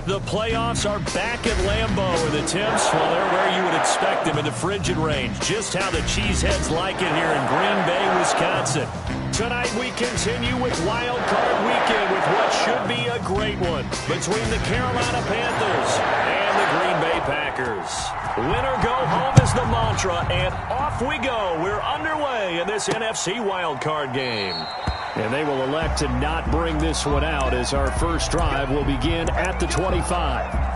The playoffs are back at Lambeau, and the temps, well, they're where you would expect them in the frigid range. Just how the Cheeseheads like it here in Green Bay, Wisconsin. Tonight we continue with Wild Card Weekend with what should be a great one between the Carolina Panthers and the Green Bay Packers. Win or go home is the mantra, and off we go. We're underway in this NFC Wild Card game. And they will elect to not bring this one out as our first drive will begin at the 25.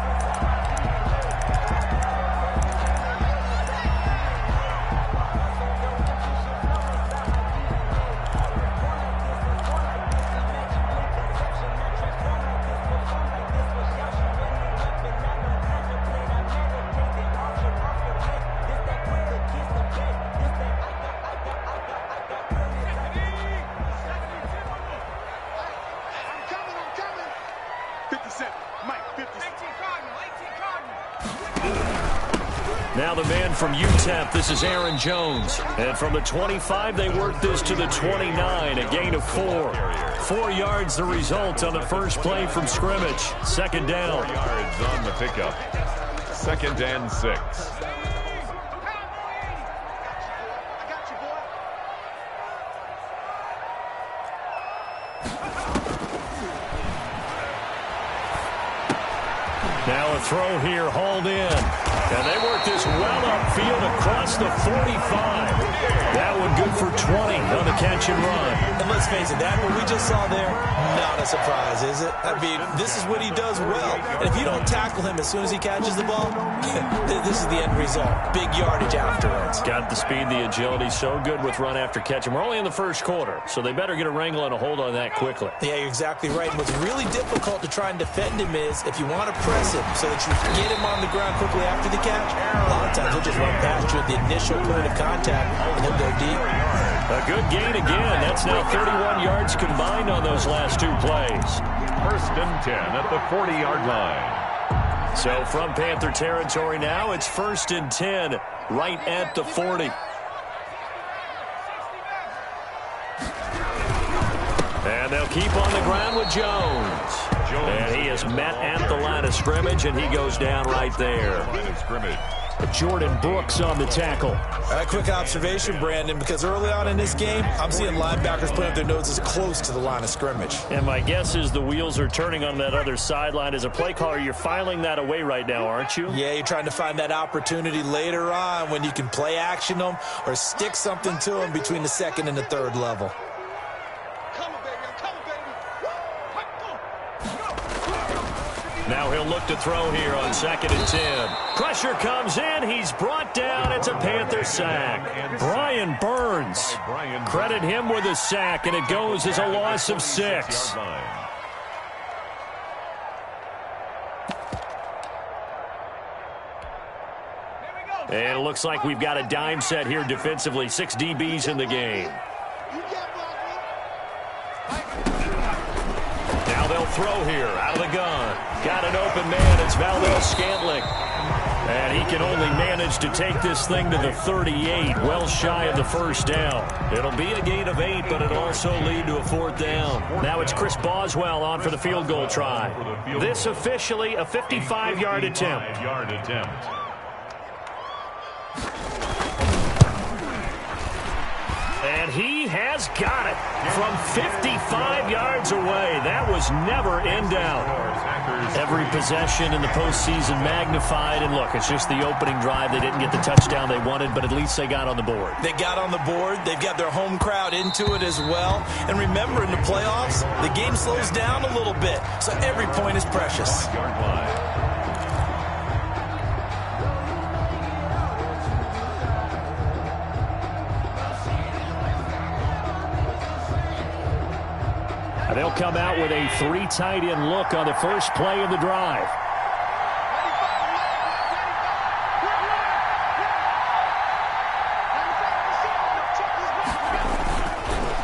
Now the man from UTEP, this is Aaron Jones. And from the 25, they work this to the 29, a gain of 4. 4 yards the result on the first play from scrimmage. Second down. 4 yards on the pickup. 2nd and 6. Now a throw here, hauled in. And they work this well upfield across the 45. That one good for 20 on the catch and run. And let's face it, that what we just saw there, not a surprise, is it? I mean, this is what he does well. And if you don't tackle him as soon as he catches the ball, this is the end result. Big yardage afterwards. Got the speed, the agility, so good with run after catch. And we're only in the first quarter, so they better get a wrangle and a hold on that quickly. Yeah, you're exactly right. And what's really difficult to try and defend him is if you want to press him so that you get him on the ground quickly after the catch, a lot of times he'll just run past you at the initial point of contact and he'll go deep. A good gain again. That's now 31 yards combined on those last 2 plays. 1st and 10 at the 40-yard line. So from Panther territory now, it's 1st and 10 right at the 40. And they'll keep on the ground with Jones. And he is met at the line of scrimmage, and he goes down right there. Line of scrimmage. Jordan Brooks on the tackle. A quick observation, Brandon, because early on in this game, I'm seeing linebackers putting up their noses close to the line of scrimmage. And my guess is the wheels are turning on that other sideline. As a play caller, you're filing that away right now, aren't you? Yeah, you're trying to find that opportunity later on when you can play action them or stick something to them between the 2nd and the 3rd level. Now he'll look to throw here on 2nd and 10. Pressure comes in. He's brought down. It's a Panther sack. Brian Burns. Credit him with a sack, and it goes as a loss of 6. And it looks like we've got a dime set here defensively. 6 DBs in the game. Now they'll throw here out of the gun. Got an open man. It's Valdez-Scantling. And he can only manage to take this thing to the 38, well shy of the first down. It'll be a gain of 8, but it'll also lead to a 4th down. Now it's Chris Boswell on for the field goal try. This officially a 55-yard attempt. And he has got it from 55 yards away. That was never in doubt. Every possession in the postseason magnified. And look, it's just the opening drive. They didn't get the touchdown they wanted, but at least they got on the board. They got on the board. They've got their home crowd into it as well. And remember, in the playoffs, the game slows down a little bit. So every point is precious. They'll come out with a 3 tight end look on the first play of the drive.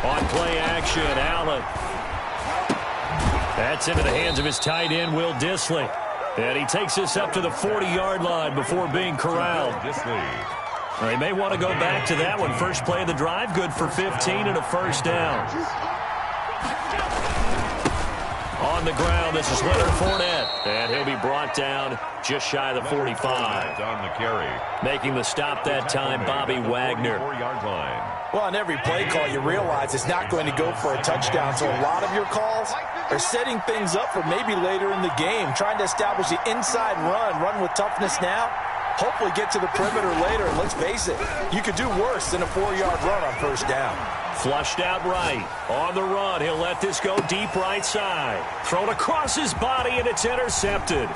On play action, Allen. That's into the hands of his tight end, Will Dissly. And he takes this up to the 40-yard line before being corralled. They may want to go back to that one. First play of the drive, good for 15 and a first down. On the ground, this is Leonard Fournette. And he'll be brought down just shy of the 45. On the carry. Making the stop that time, Bobby Wagner. 4-yard line. Well, on every play call, you realize it's not going to go for a touchdown. So a lot of your calls are setting things up for maybe later in the game, trying to establish the inside run with toughness now. Hopefully get to the perimeter later, and let's face it, you could do worse than a 4-yard run on first down. Flushed out right. On the run, he'll let this go deep right side. Thrown across his body, and it's intercepted.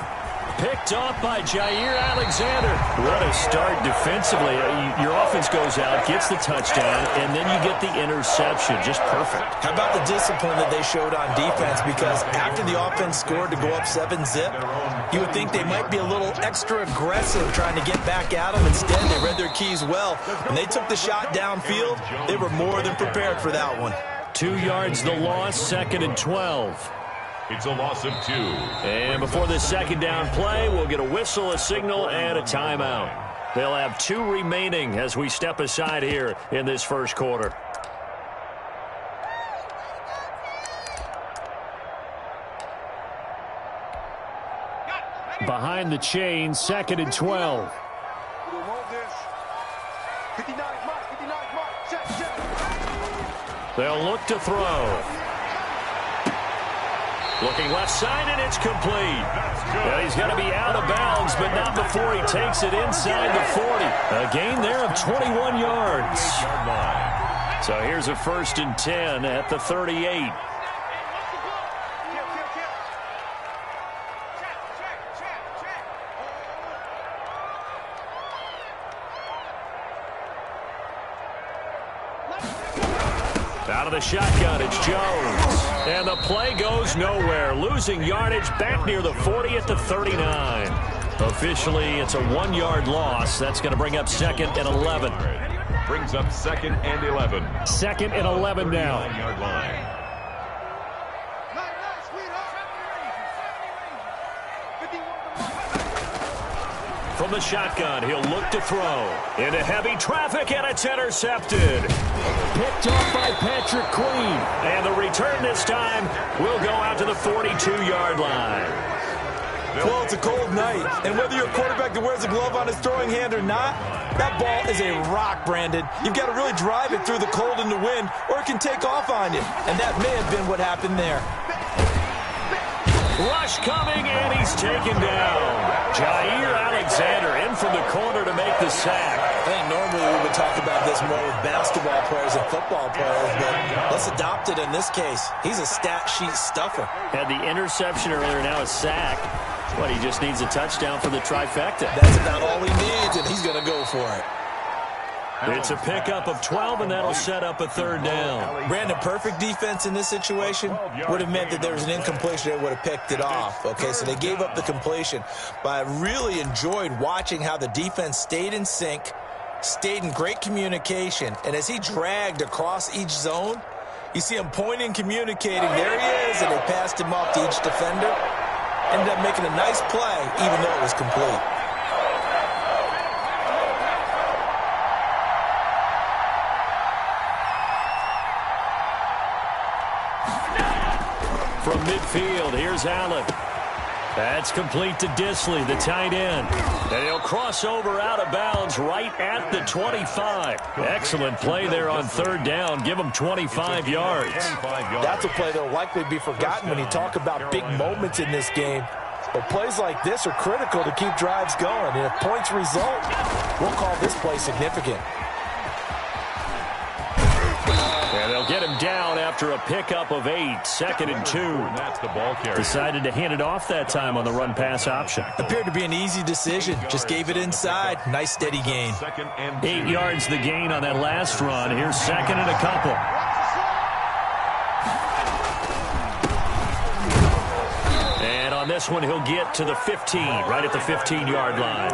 Picked off by Jair Alexander. What a start defensively. Your offense goes out, gets the touchdown, and then you get the interception. Just perfect. How about the discipline that they showed on defense? Because after the offense scored to go up 7-zip, you would think they might be a little extra aggressive trying to get back at them. Instead, they read their keys well. When they took the shot downfield, they were more than prepared for that one. 2 yards the loss, 2nd and 12. It's a loss of 2. And before the second down play, we'll get a whistle, a signal, and a timeout. They'll have 2 remaining as we step aside here in this first quarter. Behind the chain, 2nd and 12. They'll look to throw. Looking left side, and it's complete. And he's going to be out of bounds, but not before he takes it inside the 40. A gain there of 21 yards. So here's a 1st and 10 at the 38. Out of the shotgun, it's Jones. And the play goes nowhere. Losing yardage back near the 40 at the 39. Officially, it's a 1-yard loss. That's going to bring up 2nd and 11. Brings up 2nd and 11. 2nd and 11 now. 9-yard line. From the shotgun, he'll look to throw. Into heavy traffic, and it's intercepted. Picked off by Patrick Queen. And the return this time will go out to the 42-yard line. Well, it's a cold night, and whether you're a quarterback that wears a glove on his throwing hand or not, that ball is a rock, Brandon. You've got to really drive it through the cold and the wind, or it can take off on you. And that may have been what happened there. Rush coming, and he's taken down. Jair Alexander in from the corner to make the sack. I think normally we would talk about this more with basketball players and football players, but let's adopt it in this case. He's a stat sheet stuffer. Had the interception earlier, now a sack. But he just needs a touchdown for the trifecta. That's about all he needs, and he's going to go for it. It's a pickup of 12, and that'll set up a 3rd down. Brandon, perfect defense in this situation would have meant that there was an incompletion that would have picked it off. Okay, so they gave up the completion. But I really enjoyed watching how the defense stayed in sync, stayed in great communication, and as he dragged across each zone, you see him pointing, communicating. There he is, and they passed him off to each defender. Ended up making a nice play, even though it was complete. From midfield, here's Allen. That's complete to Disley, the tight end. And he'll cross over out of bounds right at the 25. Excellent play there on 3rd down. Give him 25 yards. That's a play that will likely be forgotten when you talk about big moments in this game. But plays like this are critical to keep drives going. And if points result, we'll call this play significant. And they'll get him down after a pickup of 8, 2nd and 2. That's the ball carrier. Decided to hand it off that time on the run-pass option. Appeared to be an easy decision. Just gave it inside. Nice steady gain. 2nd and 2. 8 yards the gain on that last run. Here's 2nd and a couple. And on this one, he'll get to the 15, right at the 15-yard line.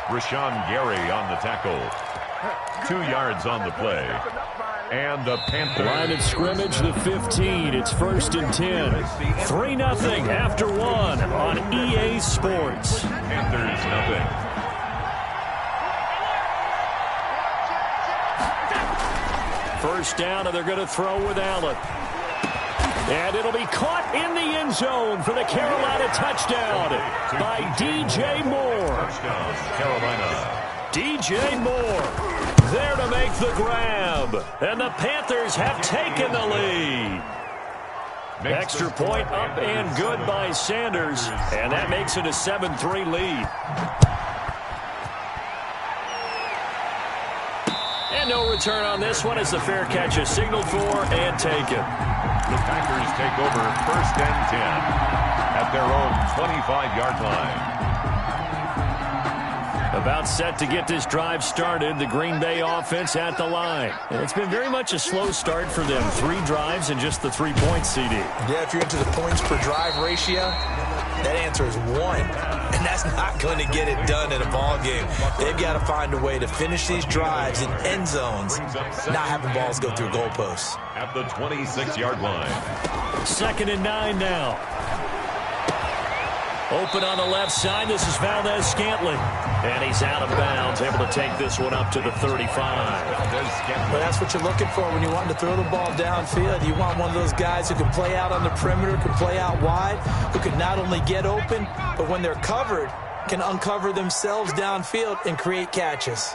Rashawn Gary on the tackle. 2 yards on the play. And the Panthers. Line of scrimmage, the 15. It's 1st and 10. 3-0 after 1 on EA Sports. Panthers nothing. First down, and they're going to throw with Allen. And it'll be caught in the end zone for the Carolina touchdown by DJ Moore. Touchdown, Carolina. DJ Moore there to make the grab. And the Panthers have taken the lead. Extra point up and good by Sanders. And that makes it a 7-3 lead. And no return on this one as the fair catch is signaled for and taken. The Packers take over 1st and 10 at their own 25-yard line. About set to get this drive started, the Green Bay offense at the line. And it's been very much a slow start for them. 3 drives and just the 3 points, CD. Yeah, if you're into the points per drive ratio, that answer is 1. And that's not going to get it done in a ball game. They've got to find a way to finish these drives in end zones, not having balls go through goalposts. At the 26-yard line. 2nd and 9 now. Open on the left side. This is Valdez-Scantling. And he's out of bounds, able to take this one up to the 35. Well, that's what you're looking for when you want to throw the ball downfield. You want one of those guys who can play out on the perimeter, can play out wide, who can not only get open, but when they're covered, can uncover themselves downfield and create catches.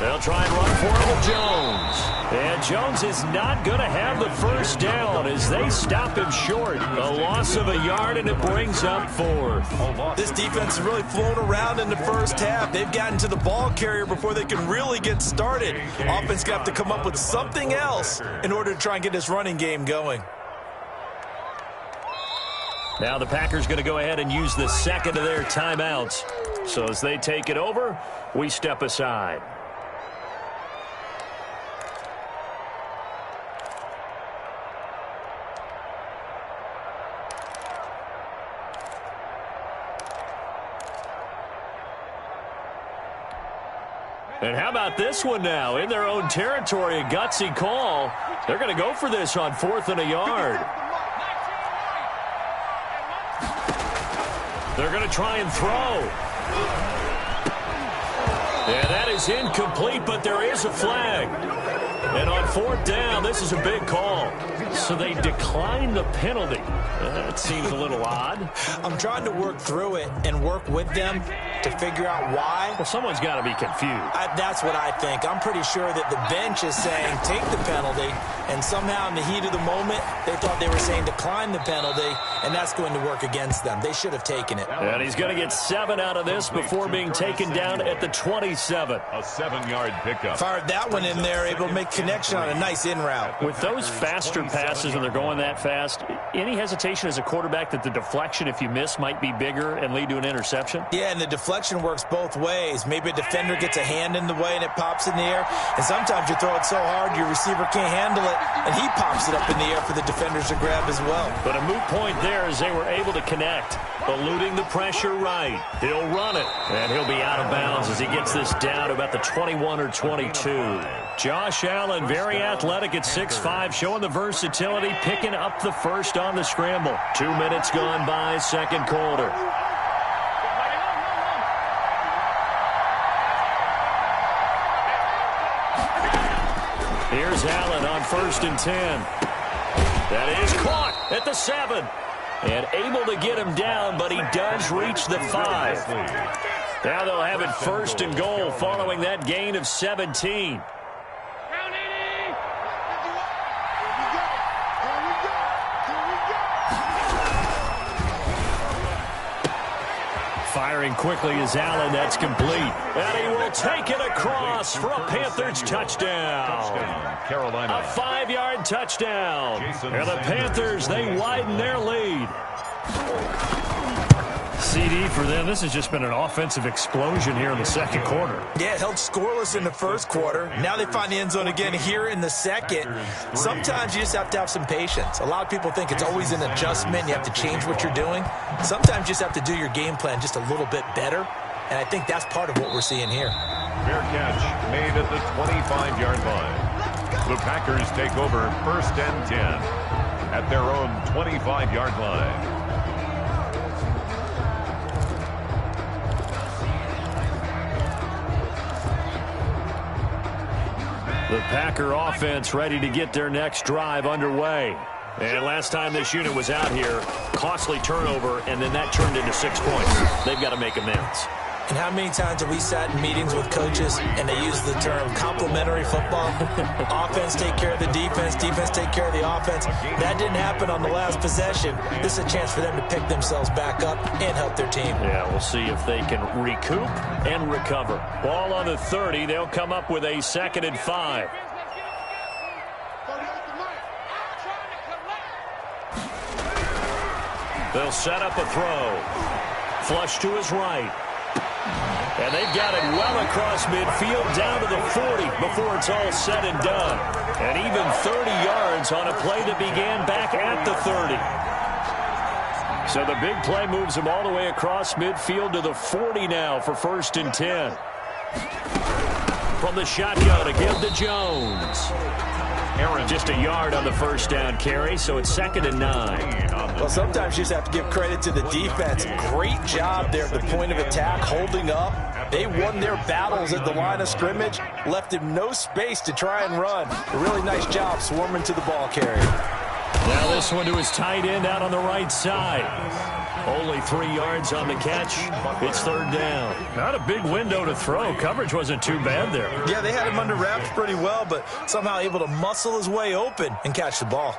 They'll try and run for it with Jones. And Jones is not going to have the first down as they stop him short. A loss of a yard, and it brings up 4th. This defense has really flown around in the first half. They've gotten to the ball carrier before they can really get started. Offense going to have to come up with something else in order to try and get this running game going. Now the Packers going to go ahead and use the second of their timeouts. So as they take it over, we step aside. And how about this one now? In their own territory, a gutsy call. They're going to go for this on 4th and a yard. They're going to try and throw. And that is incomplete, but there is a flag. And on 4th down, this is a big call. So they decline the penalty. That seems a little odd. I'm trying to work through it and work with them to figure out why. Well, someone's got to be confused. That's what I think. I'm pretty sure that the bench is saying take the penalty, and somehow in the heat of the moment, they thought they were saying decline the penalty, and that's going to work against them. They should have taken it. And he's going to get 7 out of this before being taken down at the 27. A 7-yard pickup. Fired that one in there, able to make connection on a nice in route. With those faster passes and they're going that fast, any hesitation as a quarterback that the deflection, if you miss, might be bigger and lead to an interception? Yeah, and the deflection works both ways. Maybe a defender gets a hand in the way and it pops in the air, and sometimes you throw it so hard your receiver can't handle it, and he pops it up in the air for the defenders to grab as well. But a moot point there as they were able to connect. Eluding the pressure right. He'll run it, and he'll be out of bounds as he gets this down to about the 21 or 22. Josh Allen, very athletic at 6'5", showing the versatility, picking up the first on the scramble. 2 minutes gone by, second quarter. Here's Allen on 1st and 10. That is caught at the 7. And able to get him down, but he does reach the 5. Now they'll have it 1st and goal following that gain of 17. Firing quickly is Allen. That's complete. And he will take it across for a Panthers touchdown. Carolina. A 5-yard touchdown. And the Panthers, they widen their lead. CD for them, this has just been an offensive explosion here in the second quarter. Yeah, it held scoreless in the first quarter. Now they find the end zone again here in the second. Sometimes you just have to have some patience. A lot of people think it's always an adjustment. You have to change what you're doing. Sometimes you just have to do your game plan just a little bit better. And I think that's part of what we're seeing here. Fair catch made at the 25-yard line. The Packers take over 1st and 10 at their own 25-yard line. The Packer offense ready to get their next drive underway. And last time this unit was out here, costly turnover, and then that turned into 6 points. They've got to make amends. And how many times have we sat in meetings with coaches and they use the term complementary football? Offense take care of the defense, defense take care of the offense. That didn't happen on the last possession. This is a chance for them to pick themselves back up and help their team. Yeah, we'll see if they can recoup and recover. Ball on the 30. They'll come up with a 2nd and 5. They'll set up a throw. Flush to his right. And they've got it well across midfield down to the 40 before it's all said and done. And even 30 yards on a play that began back at the 30. So the big play moves them all the way across midfield to the 40 now for 1st and 10. From the shotgun again to Jones. Aaron just a yard on the 1st down carry, so it's 2nd and 9. Well, sometimes you just have to give credit to the defense. Great job there at the point of attack, holding up. They won their battles at the line of scrimmage, left him no space to try and run. A really nice job swarming to the ball carrier. Now this one to his tight end out on the right side. Only 3 yards on the catch. It's 3rd down. Not a big window to throw. Coverage wasn't too bad there. Yeah, they had him under wraps pretty well, but somehow able to muscle his way open and catch the ball.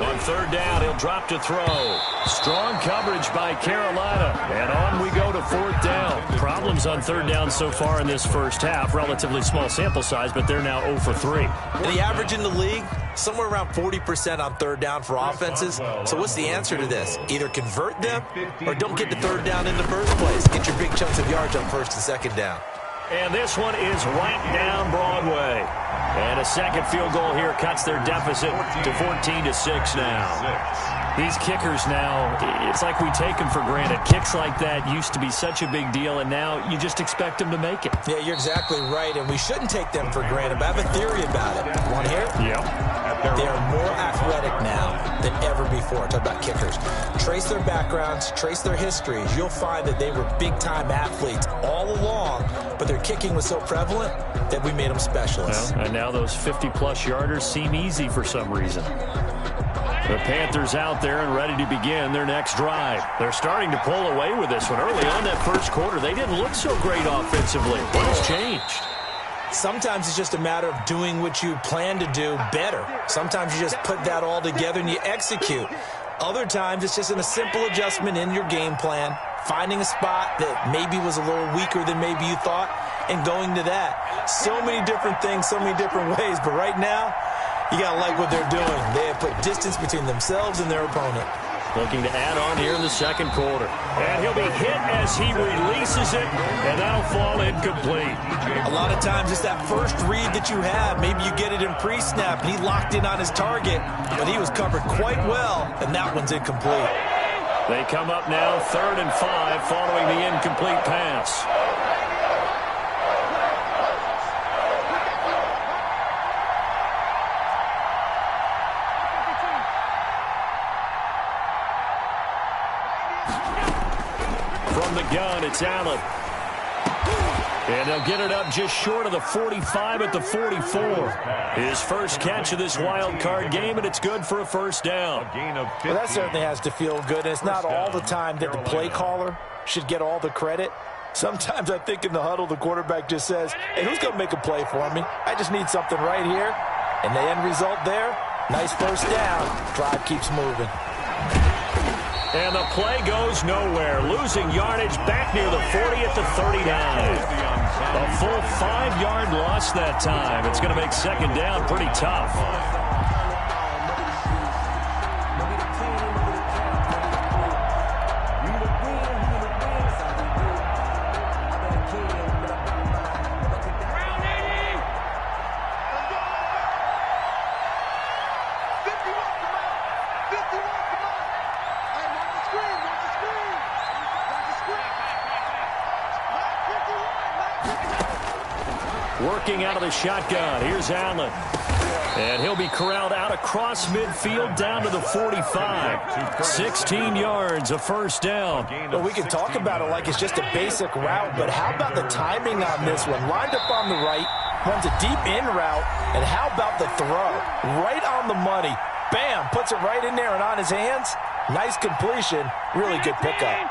On 3rd down, he'll drop to throw. Strong coverage by Carolina. And on we go to 4th down. Problems on 3rd down so far in this first half. Relatively small sample size, but they're now 0 for 3. The average in the league, somewhere around 40% on 3rd down for offenses. So what's the answer to this? Either convert them or don't get to 3rd down in the first place. Get your big chunks of yards on 1st and 2nd down. And this one is right down Broadway. And a 2nd field goal here cuts their deficit to 14-6 now. These kickers now, it's like we take them for granted. Kicks like that used to be such a big deal, and now you just expect them to make it. Yeah, you're exactly right, and we shouldn't take them for granted. But I have a theory about it. Want to hear it? Yep. They are more athletic now than ever before. Talk about kickers. Trace their backgrounds, trace their histories. You'll find that they were big-time athletes all along, but their kicking was so prevalent that we made them specialists. Well, and now those 50-plus yarders seem easy for some reason. The Panthers out there and ready to begin their next drive. They're starting to pull away with this one. Early on that first quarter, they didn't look so great offensively. What has changed? Sometimes it's just a matter of doing what you plan to do better. Sometimes you just put that all together and you execute. Other times it's just a simple adjustment in your game plan, finding a spot that maybe was a little weaker than maybe you thought, and going to that. So many different things, so many different ways, but right now, you got to like what they're doing. They have put distance between themselves and their opponent. Looking to add on here in the 2nd quarter. And he'll be hit as he releases it, and that'll fall incomplete. A lot of times it's that first read that you have. Maybe you get it in pre-snap, and he locked in on his target, but he was covered quite well, and that one's incomplete. They come up now 3rd and 5 following the incomplete pass. From the gun, it's Allen. And they'll get it up just short of the 45 at the 44. His first catch of this wild card game, and it's good for a 1st down. Well, that certainly has to feel good. It's not all the time that the play caller should get all the credit. Sometimes I think in the huddle, the quarterback just says, hey, who's going to make a play for me? I just need something right here. And the end result there, nice 1st down. Drive keeps moving. And the play goes nowhere. Losing yardage back near the 40 at the 39. A full 5-yard loss that time. It's going to make 2nd down pretty tough. Working out of the shotgun. Here's Allen. And he'll be corralled out across midfield down to the 45. 16 yards, a first down. Well, we can talk about it like it's just a basic route, but how about the timing on this one? Lined up on the right, runs a deep in route, and how about the throw? Right on the money. Bam, puts it right in there and on his hands. Nice completion. Really good pickup.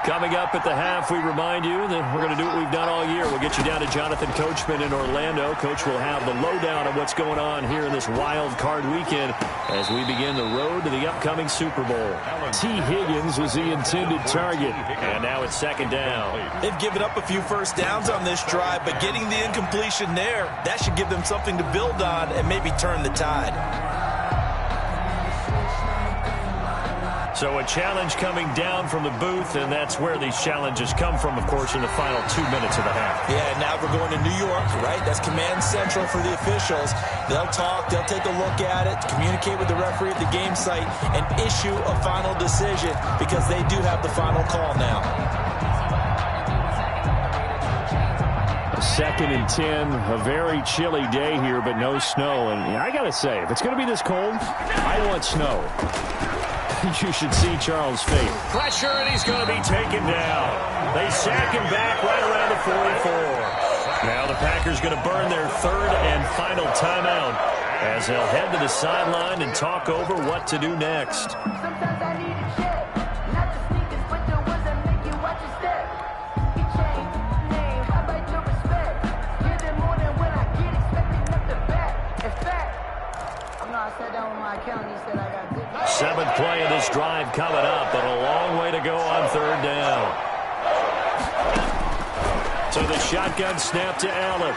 Coming up at the half, we remind you that we're going to do what we've done all year. We'll get you down to Jonathan Coachman in Orlando. Coach will have the lowdown of what's going on here in this wild card weekend as we begin the road to the upcoming Super Bowl. T. Higgins was the intended target, and now it's second down. They've given up a few first downs on this drive, but getting the incompletion there, that should give them something to build on and maybe turn the tide. So a challenge coming down from the booth, and that's where these challenges come from, of course, in the final 2 minutes of the half. Yeah, now we're going to New York, right? That's command central for the officials. They'll talk, they'll take a look at it, communicate with the referee at the game site, and issue a final decision because they do have the final call now. Second and 10, a very chilly day here, but no snow. And I got to say, if it's going to be this cold, I want snow. You should see Charles' fate. Pressure, and he's going to be taken down. They sack him back right around the 44. Now the Packers going to burn their third and final timeout as they'll head to the sideline and talk over what to do next. Seventh play of this drive coming up, but a long way to go on third down. So the shotgun snap to Allen.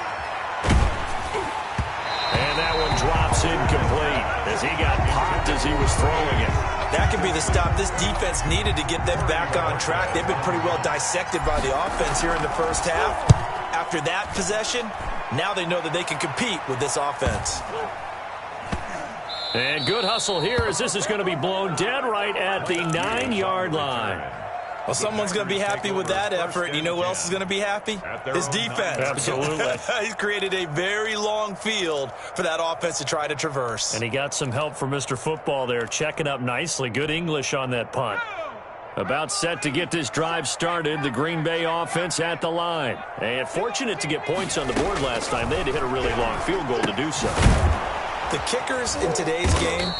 And that one drops incomplete as he got popped as he was throwing it. That could be the stop this defense needed to get them back on track. They've been pretty well dissected by the offense here in the first half. After that possession, now they know that they can compete with this offense. And good hustle here as this is going to be blown dead right at the 9-yard line. Well, someone's going to be happy with that effort. And you know who else is going to be happy? His defense. Absolutely. He's created a very long field for that offense to try to traverse. And he got some help from Mr. Football there, checking up nicely. Good English on that punt. About set to get this drive started, the Green Bay offense at the line. And fortunate to get points on the board last time. They had to hit a really long field goal to do so. The kickers in today's game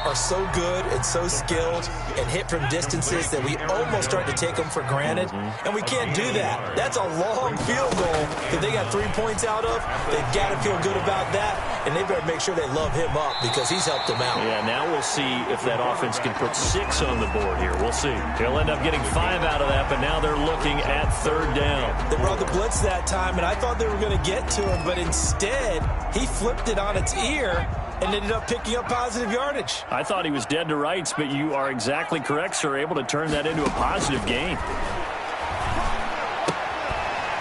are so good and so skilled and hit from distances that we almost start to take them for granted, and we can't do that. That's a long field goal that they got 3 points out of. They've got to feel good about that, and they better make sure they love him up because he's helped them out. Yeah, now we'll see if that offense can put 6 on the board here. We'll see. He'll end up getting 5 out of that, but now they're looking at third down. They brought the blitz that time, and I thought they were going to get to him, but instead he flipped it on its ear and ended up picking up positive yardage. I thought he was dead to rights, but you are exactly correct, sir. Able to turn that into a positive gain.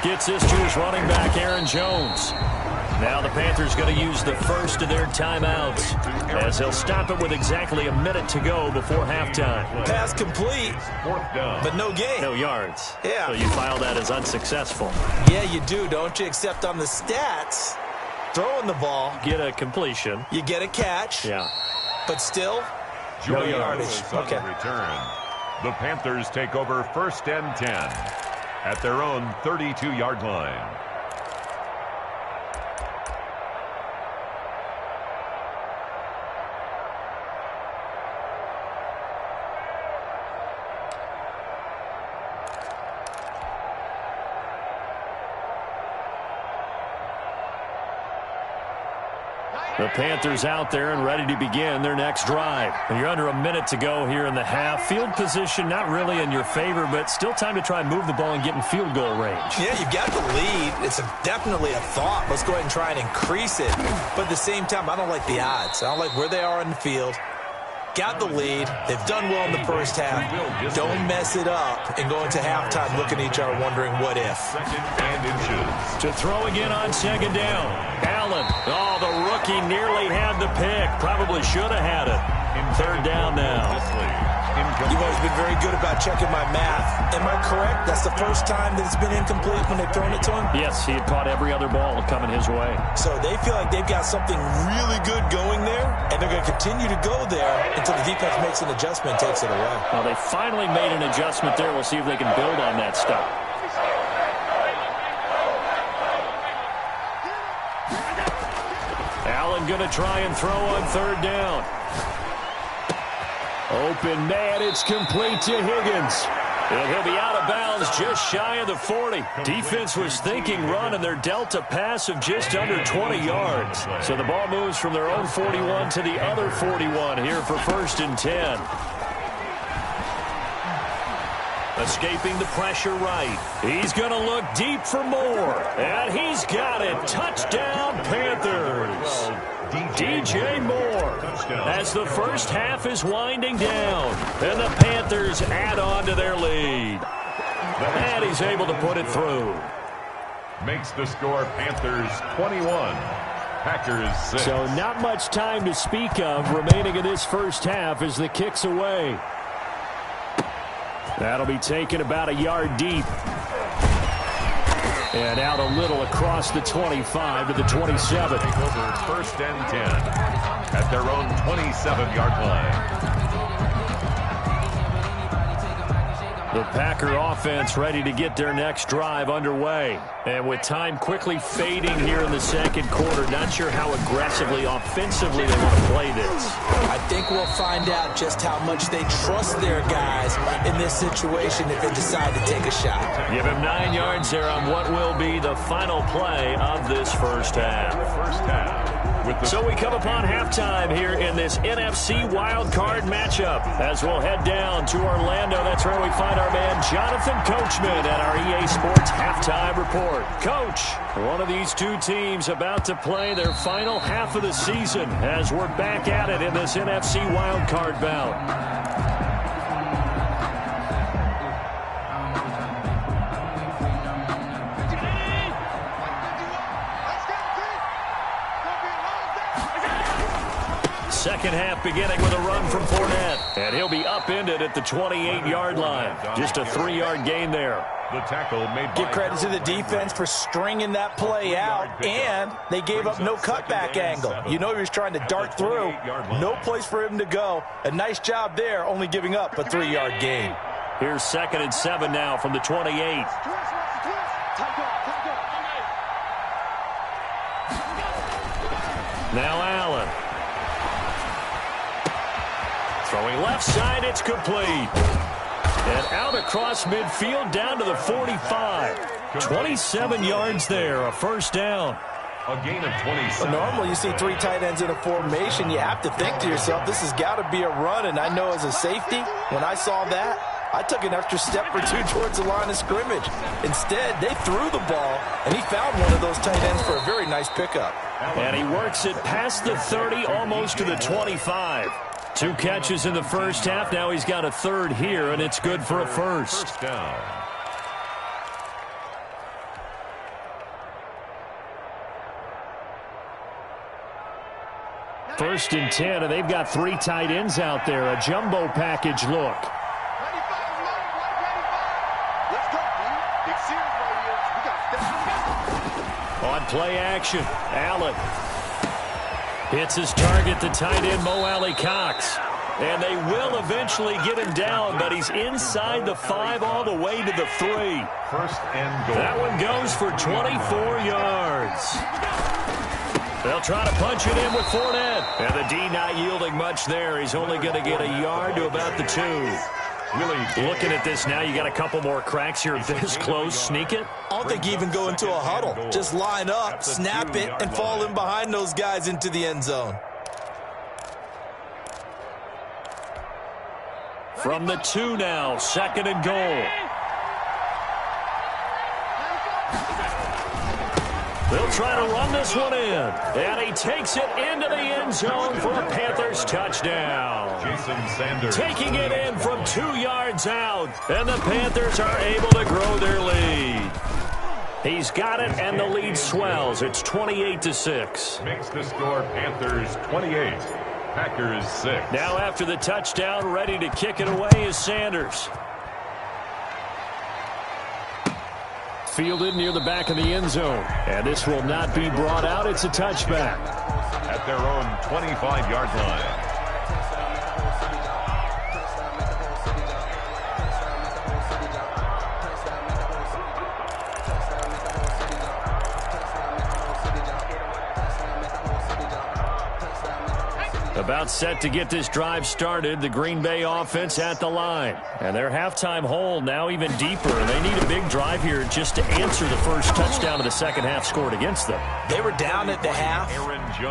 Gets this to his running back, Aaron Jones. Now the Panthers going to use the first of their timeouts as they'll stop it with exactly a minute to go before halftime. Pass complete, but no gain. No yards. Yeah. So you file that as unsuccessful. Yeah, you do, don't you? Except on the stats, throwing the ball. Get a completion. You get a catch. Yeah. But still, no yardage. Okay. Return. The Panthers take over first and 10 at their own 32-yard line. The Panthers out there and ready to begin their next drive. And you're under a minute to go here in the half. Field position not really in your favor, but still time to try and move the ball and get in field goal range. Yeah, you've got the lead. It's definitely a thought. Let's go ahead and try and increase it. But at the same time, I don't like the odds. I don't like where they are in the field. Got the lead. They've done well in the first half. Don't mess it up and go into halftime looking at each other wondering what if. To throw again on second down. Allen. Oh, the rookie nearly had the pick. Probably should have had it. Third down now. incomplete. You've always been very good about checking my math. Am I correct? That's the first time that it's been incomplete when they've thrown it to him? Yes, he had caught every other ball coming his way. So they feel like they've got something really good going there, and they're going to continue to go there until the defense makes an adjustment and takes it away. Well, they finally made an adjustment there. We'll see if they can build on that stuff. Allen going to try and throw on third down. Open man, it's complete to Higgins. And he'll be out of bounds just shy of the 40. Defense was thinking run, and they're dealt a pass of just under 20 yards. So the ball moves from their own 41 to the other 41 here for 1st and 10. Escaping the pressure right. He's going to look deep for more. And he's got it. Touchdown, Panthers. DJ Moore, as the first half is winding down, and the Panthers add on to their lead. And he's able to put it through. Makes the score Panthers 21, Packers 6. So not much time to speak of remaining in this first half as the kick's away. That'll be taken about a yard deep. And out a little across the 25 to the 27. Take over 1st and 10 at their own 27-yard line. The Packer offense ready to get their next drive underway. And with time quickly fading here in the second quarter, not sure how aggressively, offensively they want to play this. I think we'll find out just how much they trust their guys in this situation if they decide to take a shot. Give him 9 yards there on what will be the final play of this first half. So we come upon halftime here in this NFC wildcard matchup. As we'll head down to Orlando, that's where we find our man Jonathan Coachman at our EA Sports Halftime Report. Coach, one of these two teams about to play their final half of the season as we're back at it in this NFC wildcard bout. Second half beginning with a run from Fournette. And he'll be upended at the 28-yard line. Just a 3-yard gain there. The tackle made. Give credit to the defense for stringing that play out, and they gave up no cutback angle. You know he was trying to dart through. No place for him to go. A nice job there, only giving up a 3-yard gain. Here's 2nd and 7 now from the 28. Now Allen. Throwing left side, it's complete. And out across midfield down to the 45. 27 yards there, a first down. A gain of 27. Normally you see 3 tight ends in a formation. You have to think to yourself, this has got to be a run. And I know as a safety, when I saw that, I took an extra step or two towards the line of scrimmage. Instead, they threw the ball, and he found one of those tight ends for a very nice pickup. And he works it past the 30, almost to the 25. 2 catches in the first half. Now he's got a third here, and it's good for a first. First down. First and 10, and they've got 3 tight ends out there. A jumbo package look. On play action, Allen hits his target, the tight end, Mo Alley-Cox. And they will eventually get him down, but he's inside the 5 all the way to the 3. First and goal. That one goes for 24 yards. They'll try to punch it in with Fournette. And the D not yielding much there. He's only going to get a yard to about the 2. Really looking at this now, you got a couple more cracks here this close. Sneak it. I don't think you even go into a huddle. Just line up, snap it, and fall in behind those guys into the end zone. From the 2 now, 2nd and goal. They'll try to run this one in. And he takes it into the end zone for a Panthers touchdown. Jason Sanders. Taking it in from 2 yards out. And the Panthers are able to grow their lead. He's got it, and the lead swells. It's 28-6. Makes the score Panthers 28, Packers 6. Now after the touchdown, ready to kick it away is Sanders. Fielded near the back of the end zone. And this will not be brought out. It's a touchback. At their own 25-yard line. About set to get this drive started, the Green Bay offense at the line. And their halftime hole now even deeper. They need a big drive here just to answer the first touchdown of the second half scored against them. They were down at the half.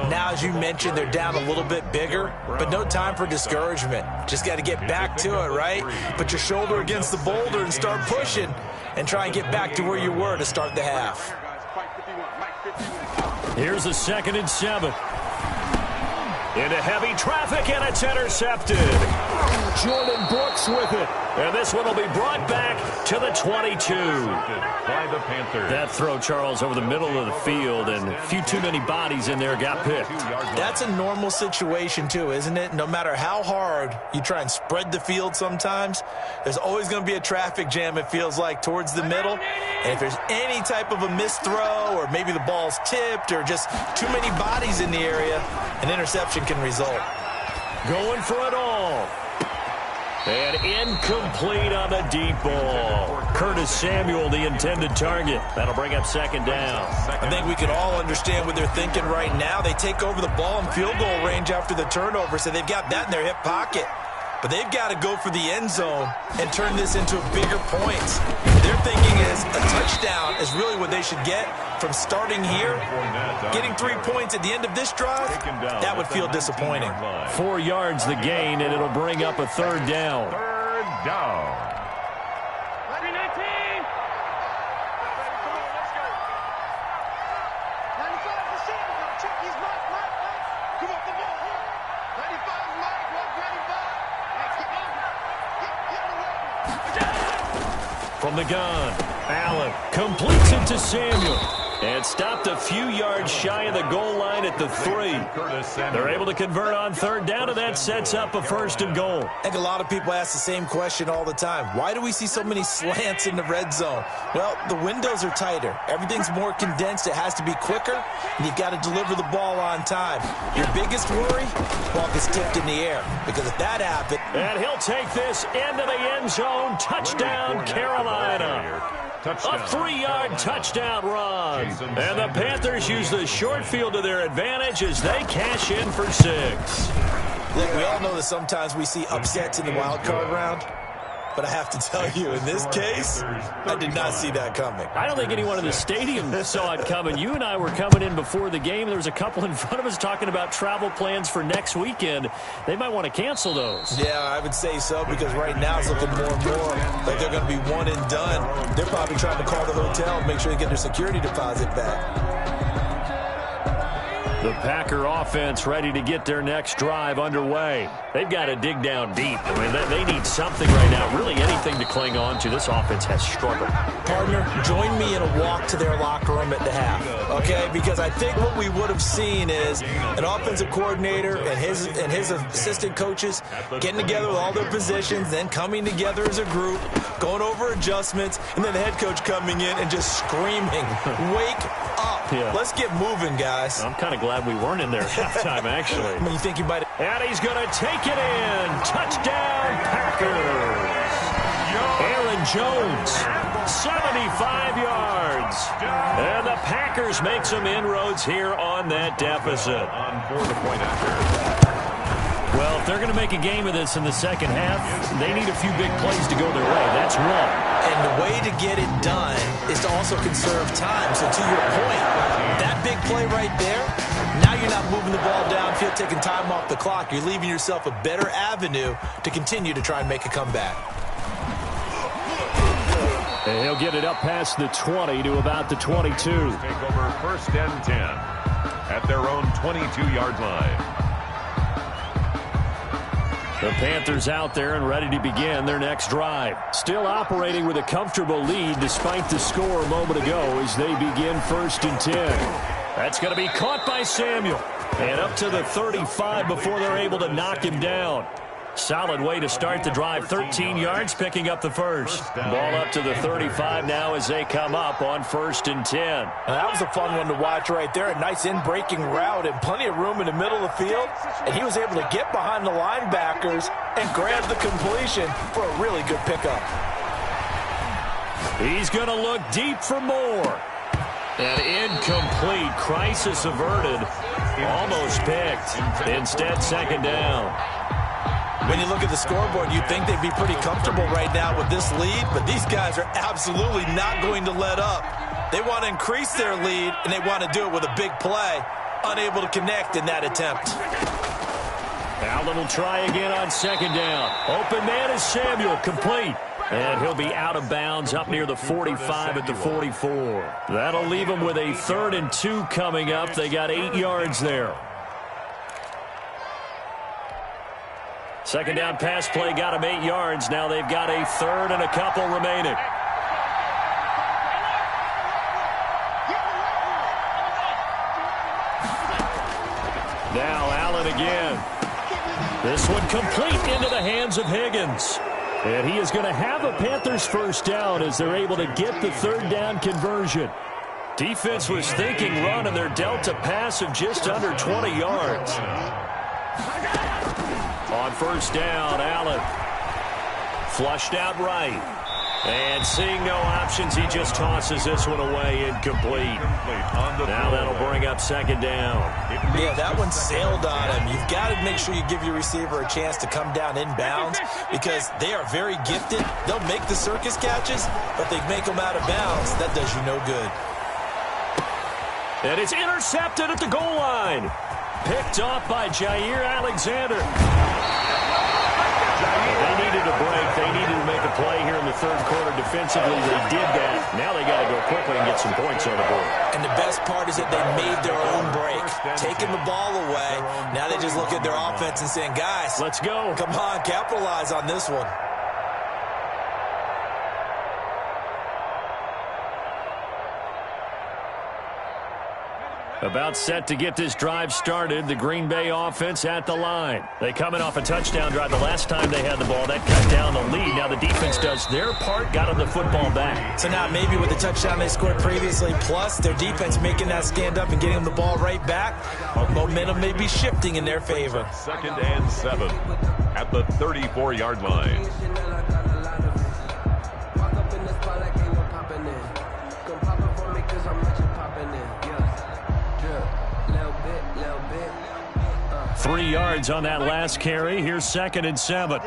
Now, as you mentioned, they're down a little bit bigger, but no time for discouragement. Just got to get back to it, right? Put your shoulder against the boulder and start pushing and try and get back to where you were to start the half. Here's a 2nd and 7. Into heavy traffic, and it's intercepted. Jordan Brooks with it. And this one will be brought back to the 22. By the Panthers. That throw, Charles, over the middle of the field, and a few too many bodies in there got picked. That's a normal situation, too, isn't it? No matter how hard you try and spread the field sometimes, there's always going to be a traffic jam, it feels like, towards the middle. And if there's any type of a missed throw, or maybe the ball's tipped, or just too many bodies in the area, an interception can result. Going for it all. And incomplete on the deep ball. Curtis Samuel, the intended target. That'll bring up 2nd down. I think we can all understand what they're thinking right now. They take over the ball in field goal range after the turnover, so they've got that in their hip pocket. But they've got to go for the end zone and turn this into bigger points. Their thinking is a touchdown is really what they should get from starting here. Getting 3 points at the end of this drive, that would feel disappointing. 4 yards the gain, and it'll bring up a 3rd down. 3rd down. From the gun, Allen completes it to Samuel. And stopped a few yards shy of the goal line at the 3. They're able to convert on 3rd down, and that sets up a 1st and goal. I think a lot of people ask the same question all the time. Why do we see so many slants in the red zone? Well, the windows are tighter. Everything's more condensed. It has to be quicker, and you've got to deliver the ball on time. Your biggest worry? Ball gets tipped in the air, because if that happens... And he'll take this into the end zone. Touchdown, Carolina. A 3-yard touchdown run. And the Panthers use the short field to their advantage as they cash in for 6. Look, we all know that sometimes we see upsets in the wild card round. But I have to tell you, in this case, I did not see that coming. I don't think anyone in the stadium saw it coming. You and I were coming in before the game. There was a couple in front of us talking about travel plans for next weekend. They might want to cancel those. Yeah, I would say so, because right now it's looking more and more like they're going to be one and done. They're probably trying to call the hotel and make sure they get their security deposit back. The Packer offense ready to get their next drive underway. They've got to dig down deep. I mean, they need something right now, really anything to cling on to. This offense has struggled. Partner, join me in a walk to their locker room at the half, okay? Because I think what we would have seen is an offensive coordinator and his assistant coaches getting together with all their positions, then coming together as a group, going over adjustments, and then the head coach coming in and just screaming, "Wake up. Yeah. Let's get moving, guys." I'm kind of glad we weren't in there at halftime, actually. I mean, you think you might... And he's going to take it in. Touchdown, Packers. Aaron Jones, 75 yards. And the Packers make some inroads here on that deficit. On for the point after. Well, if they're going to make a game of this in the second half, they need a few big plays to go their way. That's one. And the way to get it done is to also conserve time. So to your point, that big play right there, now you're not moving the ball downfield, taking time off the clock. You're leaving yourself a better avenue to continue to try and make a comeback. And he'll get it up past the 20 to about the 22. Take over 1st and 10 at their own 22-yard line. The Panthers out there and ready to begin their next drive. Still operating with a comfortable lead despite the score a moment ago as they begin 1st and 10. That's going to be caught by Samuel. And up to the 35 before they're able to knock him down. Solid way to start the drive. 13 yards, picking up the first. Ball up to the 35 now as they come up on 1st and 10. That was a fun one to watch right there. A nice in-breaking route and plenty of room in the middle of the field. And he was able to get behind the linebackers and grab the completion for a really good pickup. He's going to look deep for more. And incomplete. Crisis averted. Almost picked. Instead, 2nd down. When you look at the scoreboard, you'd think they'd be pretty comfortable right now with this lead, but these guys are absolutely not going to let up. They want to increase their lead, and they want to do it with a big play. Unable to connect in that attempt. Allen will try again on 2nd down. Open man is Samuel, complete. And he'll be out of bounds up near the 45 at the 44. That'll leave them with a 3rd and 2 coming up. They got 8 yards there. 2nd down pass play got them 8 yards. Now they've got a 3rd and a couple remaining. Now Allen again. This one complete into the hands of Higgins. And he is going to have a Panthers 1st down as they're able to get the 3rd down conversion. Defense was thinking run, and they're dealt a pass of just under 20 yards. On 1st down, Allen flushed out right. And seeing no options, he just tosses this one away, incomplete. Now that'll bring up 2nd down. Yeah, that one sailed on him. You've got to make sure you give your receiver a chance to come down inbounds because they are very gifted. They'll make the circus catches, but they make them out of bounds. That does you no good. And it's intercepted at the goal line. Picked off by JayHill77's. They needed a break. They needed to make a play here in the 3rd quarter. Defensively, they did that. Now they got to go quickly and get some points on the board. And the best part is that they made their own break. Taking the ball away. Now they just look at their offense and saying, guys, let's go. Come on, capitalize on this one. About set to get this drive started. The Green Bay offense at the line. They coming off a touchdown drive. The last time they had the ball, that cut down the lead. Now the defense does their part, got them the football back. So now maybe with the touchdown they scored previously, plus their defense making that stand up and getting them the ball right back, momentum may be shifting in their favor. 2nd and 7 at the 34-yard line. Three yards on that last carry. Here's 2nd and 7.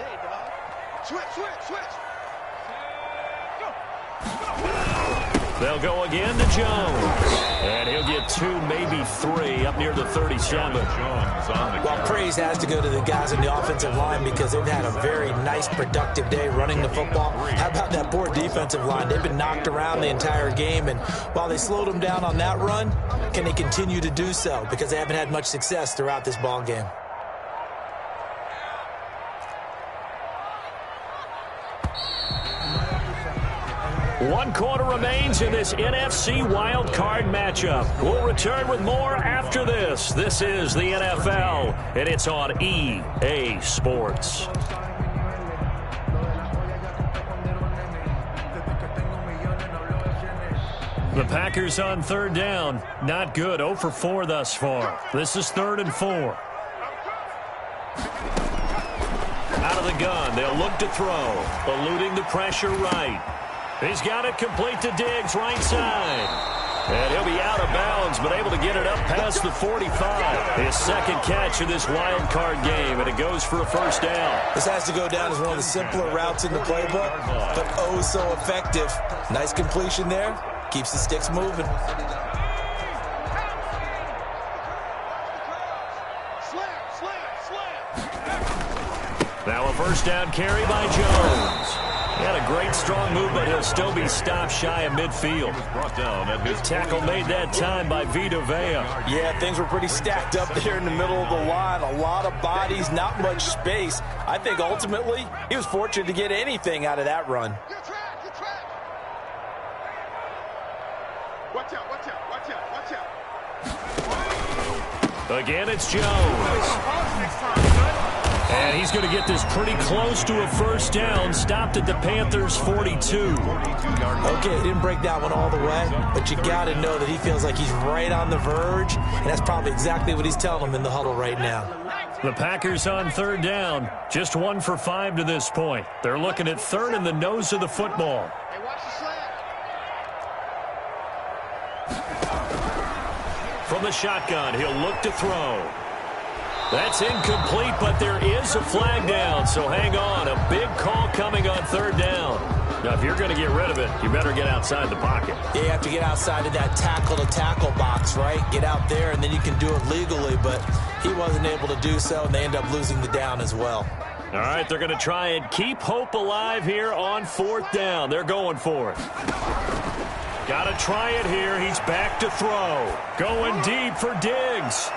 They'll go again to Jones. And he'll get 2, maybe 3 up near the 37. Well, praise has to go to the guys in the offensive line because they've had a very nice, productive day running the football. How about that poor defensive line? They've been knocked around the entire game, and while they slowed them down on that run, can they continue to do so? Because they haven't had much success throughout this ball game. One quarter remains in this NFC wild card matchup. We'll return with more after this. This is the NFL, and it's on EA Sports. The Packers on 3rd down. Not good. 0 for 4 thus far. This is 3rd and 4. Out of the gun. They'll look to throw. Eluding the pressure right. He's got it complete to Diggs, right side. And he'll be out of bounds, but able to get it up past the 45. His 2nd catch of this wild card game, and it goes for a 1st down. This has to go down as one of the simpler routes in the playbook, but oh so effective. Nice completion there. Keeps the sticks moving. Now a 1st down carry by Jones. He had a great strong move, but he'll still be stopped shy of midfield. Good tackle made that time by Vita Vea. Yeah, things were pretty stacked up there in the middle of the line. A lot of bodies, not much space. I think ultimately he was fortunate to get anything out of that run. Watch out, watch out, watch out, watch out. Again, it's Jones. And he's going to get this pretty close to a first down. Stopped at the Panthers' 42. Okay, didn't break that one all the way, but you got to know that he feels like he's right on the verge, and that's probably exactly what he's telling them in the huddle right now. The Packers on third down. Just 1 for 5 to this point. They're looking at third in the nose of the football. From the shotgun, he'll look to throw. That's incomplete, but there is a flag down, so hang on. A big call coming on third down. Now, if you're going to get rid of it, you better get outside the pocket. Yeah, you have to get outside of that tackle-to-tackle box, right? Get out there, and then you can do it legally, but he wasn't able to do so, and they end up losing the down as well. All right, they're going to try and keep hope alive here on fourth down. They're going for it. Got to try it here. He's back to throw. Going deep for Diggs.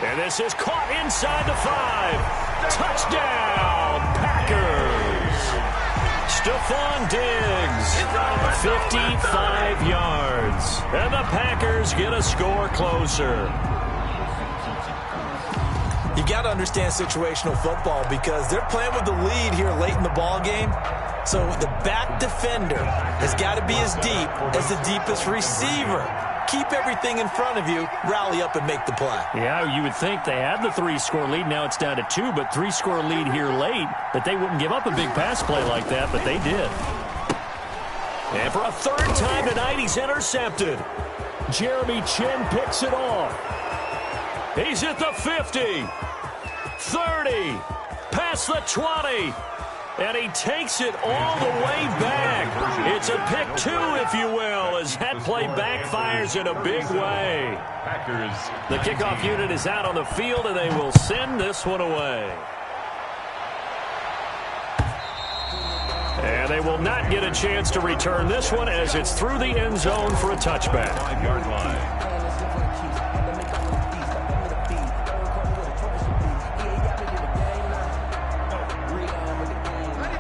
And this is caught inside the 5. Touchdown, Packers. Stephon Diggs, 55 yards. And the Packers get a score closer. You got to understand situational football because they're playing with the lead here late in the ball game. So the back defender has got to be as deep as the deepest receiver. Keep everything in front of you, rally up and make the play. Yeah, you would think they had the 3-score lead. Now it's down to 2, but 3-score lead here late, that they wouldn't give up a big pass play like that, but they did. And for a third time tonight, he's intercepted. Jeremy Chin picks it off. He's at the 50, 30, past the 20. And he takes it all the way back. It's a pick 2, if you will, as that play backfires in a big way. The kickoff unit is out on the field, and they will send this one away. And they will not get a chance to return this one as it's through the end zone for a touchback. 5-yard line.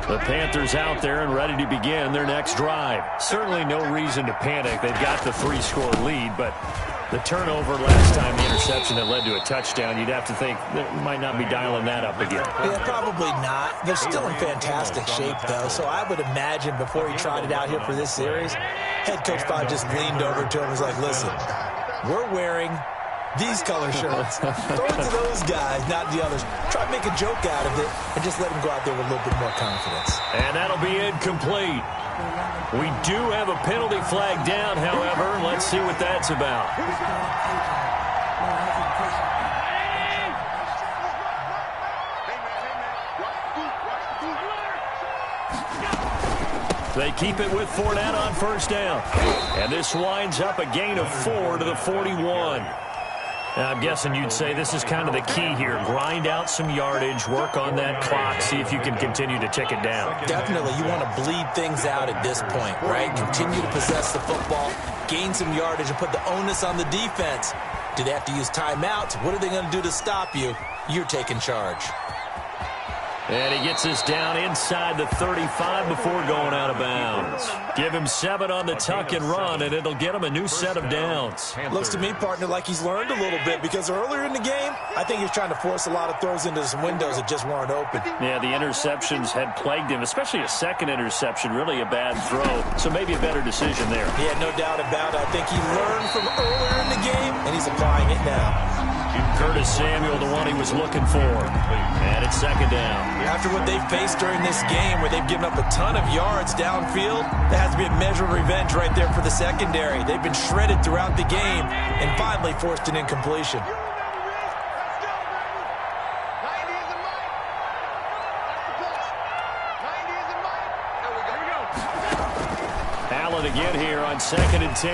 The Panthers out there and ready to begin their next drive. Certainly no reason to panic. They've got the 3-score lead, but the turnover last time, the interception that led to a touchdown, you'd have to think they might not be dialing that up again. Yeah, probably not. They're still in fantastic shape, though, so I would imagine before he tried it out here for this series, head coach probably just leaned over to him and was like, listen, we're wearing these color shirts. Throw it to those guys, not the others. Try to make a joke out of it and just let them go out there with a little bit more confidence. And that'll be incomplete. We do have a penalty flag down, however. Let's see what that's about. They keep it with Fournette on first down. And this winds up a gain of 4 to the 41. Now, I'm guessing you'd say this is kind of the key here. Grind out some yardage, work on that clock, see if you can continue to tick it down. Definitely. You want to bleed things out at this point, right? Continue to possess the football, gain some yardage, and put the onus on the defense. Do they have to use timeouts? What are they going to do to stop you? You're taking charge. And he gets us down inside the 35 before going out of bounds. Give him 7 on the tuck and run, and it'll get him a new set of downs. Looks to me, partner, like he's learned a little bit because earlier in the game, I think he was trying to force a lot of throws into some windows that just weren't open. Yeah, the interceptions had plagued him, especially a second interception, really a bad throw. So maybe a better decision there. Yeah, no doubt about it. I think he learned from earlier in the game, and he's applying it now. Curtis Samuel, the one he was looking for. And it's second down. After what they've faced during this game where they've given up a ton of yards downfield, that has to be a measure of revenge right there for the secondary. They've been shredded throughout the game and finally forced an incompletion. Allen again here on 2nd and 10.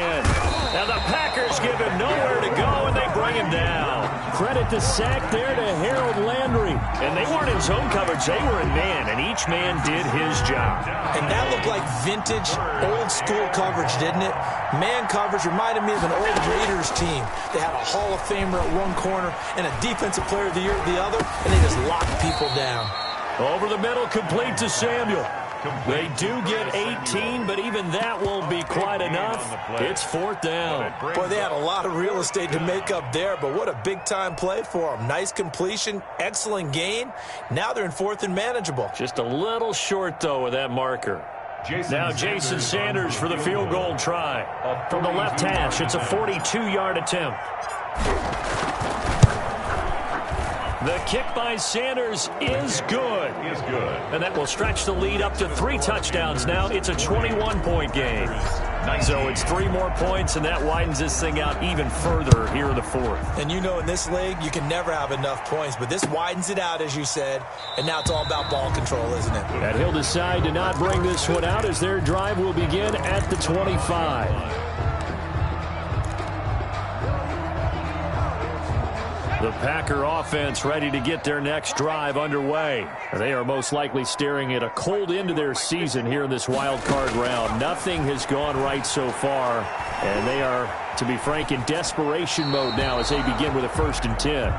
Now the Packers give him nowhere to go, and they bring him down. Credit the sack there to Harold Landry. And they weren't in zone coverage. They were in man, and each man did his job. And that looked like vintage, old-school coverage, didn't it? Man coverage reminded me of an old Raiders team. They had a Hall of Famer at one corner and a Defensive Player of the Year at the other, and they just locked people down. Over the middle, complete to Samuel. They do get 18, but even that won't be quite enough. It's 4th down. Boy, they had a lot of real estate to make up there, but what a big-time play for them. Nice completion, excellent gain. Now they're in 4th and manageable. Just a little short, though, with that marker. Now Jason Sanders for the field goal try. From the left hash, it's a 42-yard attempt. The kick by Sanders is good. And that will stretch the lead up to 3 touchdowns now. It's a 21-point game. So it's 3 more points, and that widens this thing out even further here in the 4th. And you know in this league, you can never have enough points, but this widens it out, as you said, and now it's all about ball control, isn't it? And he'll decide to not bring this one out as their drive will begin at the 25. The Packer offense ready to get their next drive underway. They are most likely staring at a cold end to their season here in this wild card round. Nothing has gone right so far, and they are, to be frank, in desperation mode now as they begin with a 1st and 10.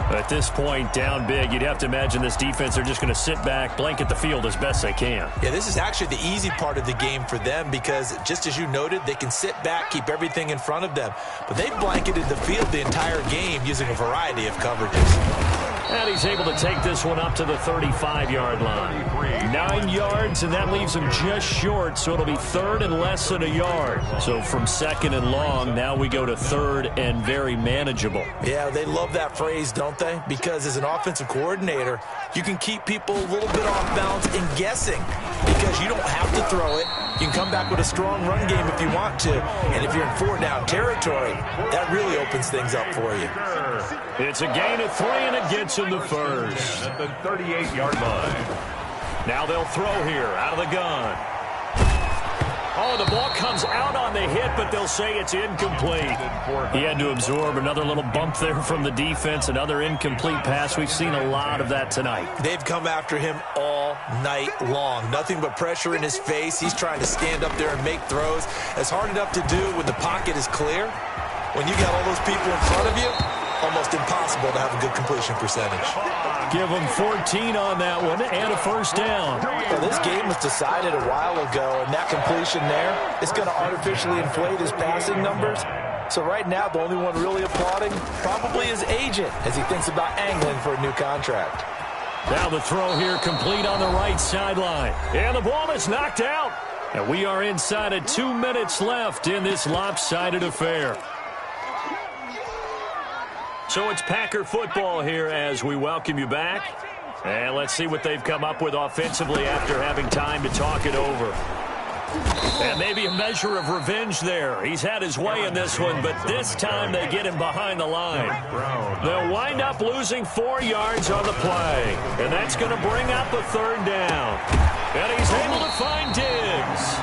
At this point, down big, you'd have to imagine this defense, they're just going to sit back, blanket the field as best they can. Yeah, this is actually the easy part of the game for them because, just as you noted, they can sit back, keep everything in front of them. But they've blanketed the field the entire game using a variety of coverages. And he's able to take this one up to the 35-yard line. 9 yards, and that leaves him just short, so it'll be 3rd and less than a yard. So from 2nd and long, now we go to 3rd and very manageable. Yeah, they love that phrase, don't they? Because as an offensive coordinator, you can keep people a little bit off balance and guessing because you don't have to throw it. You can come back with a strong run game if you want to. And if you're in 4-down territory, that really opens things up for you. It's a gain of 3, and it gets him the 1st. At the 38-yard line. Now they'll throw here out of the gun. Oh, the ball comes out on the hit, but they'll say it's incomplete. He had to absorb another little bump there from the defense, another incomplete pass. We've seen a lot of that tonight. They've come after him all night long. Nothing but pressure in his face. He's trying to stand up there and make throws. It's hard enough to do when the pocket is clear. When you got all those people in front of you, almost impossible to have a good completion percentage. Give him 14 on that one and a 1st down. Well, this game was decided a while ago, and that completion there is going to artificially inflate his passing numbers. So right now, the only one really applauding probably his agent as he thinks about angling for a new contract. Now the throw here complete on the right sideline. And the ball is knocked out. And we are inside of 2 minutes left in this lopsided affair. So it's Packer football here as we welcome you back. And let's see what they've come up with offensively after having time to talk it over. And maybe a measure of revenge there. He's had his way in this one, but this time they get him behind the line. They'll wind up losing 4 yards on the play. And that's going to bring up a 3rd down. And he's able to find Diggs.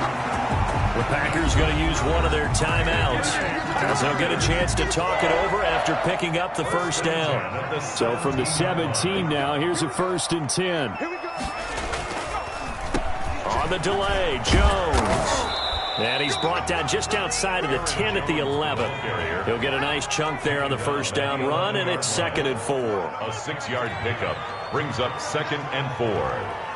The Packers going to use one of their timeouts as they'll get a chance to talk it over after picking up the 1st down. So from the 17 now, here's a 1st and 10. On the delay, Jones. And he's brought down just outside of the 10 at the 11. He'll get a nice chunk there on the 1st down run, and it's 2nd and 4. A 6-yard pickup brings up 2nd and 4.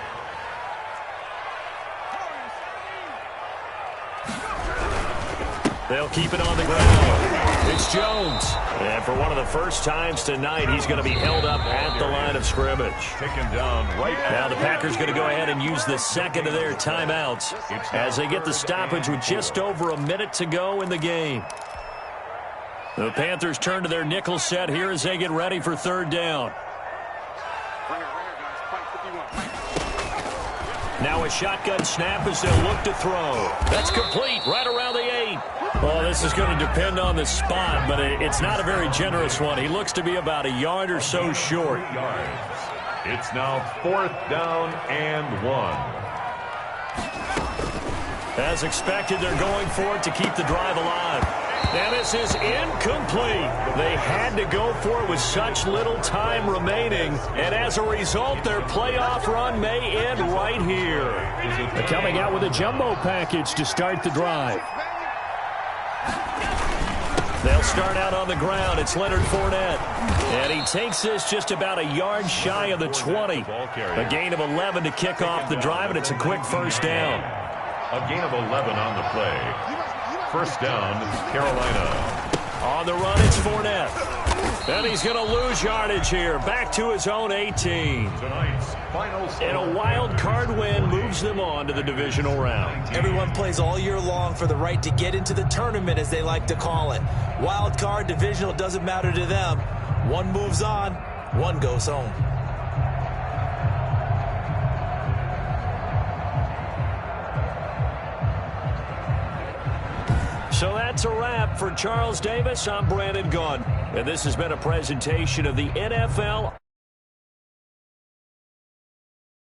They'll keep it on the ground. It's Jones. And for one of the first times tonight, he's going to be held up at the line of scrimmage. Taken down right now the Packers going to go ahead and use the 2nd of their timeouts as they get the stoppage with just over a minute to go in the game. The Panthers turn to their nickel set here as they get ready for 3rd down. Now a shotgun snap as they'll look to throw. That's complete right around the 8. Well, this is going to depend on the spot, but it's not a very generous one. He looks to be about a yard or so short. It's now 4th down and 1. As expected, they're going for it to keep the drive alive. And this is incomplete. They had to go for it with such little time remaining. And as a result, their playoff run may end right here. They're coming out with a jumbo package to start the drive. They'll start out on the ground. It's Leonard Fournette. And he takes this just about a yard shy of the 20. A gain of 11 to kick off the drive, and it's a quick first down. A gain of 11 on the play. First down, Carolina. On the run, it's Fournette. And he's going to lose yardage here. Back to his own 18. Tonight's final score. And a wild card win moves them on to the divisional round. Everyone plays all year long for the right to get into the tournament, as they like to call it. Wild card, divisional, doesn't matter to them. One moves on, one goes home. So that's a wrap for Charles Davis. I'm Brandon Gaudin. And this has been a presentation of the NFL